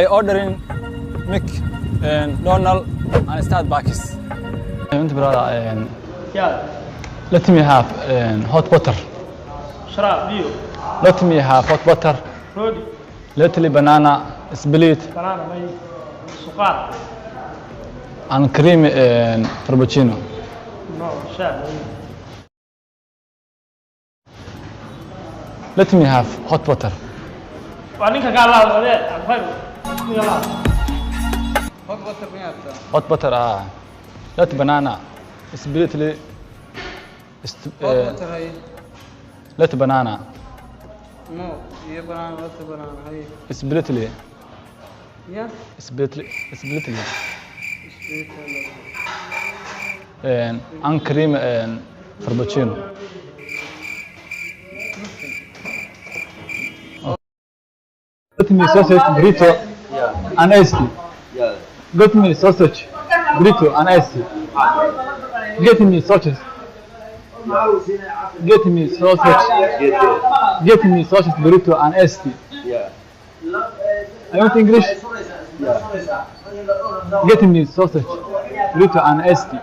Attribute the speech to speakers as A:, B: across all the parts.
A: I ordering Mick and Donald and Starbucks. Brother,
B: Yeah.
A: let me have hot water.
B: Shrub, you.
A: Let me have hot water.
B: Rodi.
A: Little banana split
B: Banana, may sukar.
A: and cream and frappuccino.
B: No, shab.
A: Let me have hot water.
B: Waninka kala wale, afay. Yalla.
A: Hot butter. Let banana split. Let banana
B: No, ye banana, what banana? Hey.
A: split.
B: Yeah.
A: Split. And cream and frappuccino. Get me sausage burrito and iced tea.
C: Yeah.
A: Get me sausage burrito and iced tea. Get me sausage. Get me sausage. Get me sausage burrito and iced tea.
C: Yeah.
A: I want English. Get me sausage burrito and iced tea.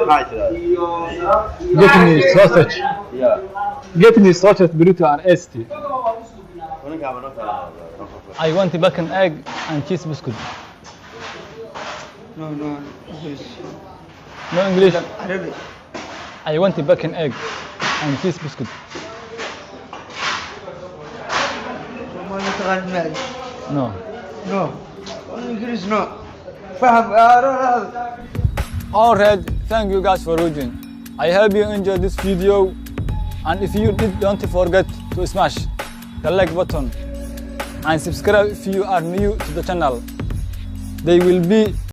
C: Right to that.
A: Get me sausage.
C: Yeah.
A: Get me sausage burrito and iced tea.
C: Waninka ma nafta.
A: I want bacon, egg and cheese biscuit.
B: No, English.
A: No English.
B: Arabic.
A: I want bacon, egg and cheese biscuit. No.
B: No. English no. Faham.
A: Alright, thank you guys for watching. I hope you enjoyed this video, and if you did, don't forget to smash the like button and subscribe if you are new to the channel. They will be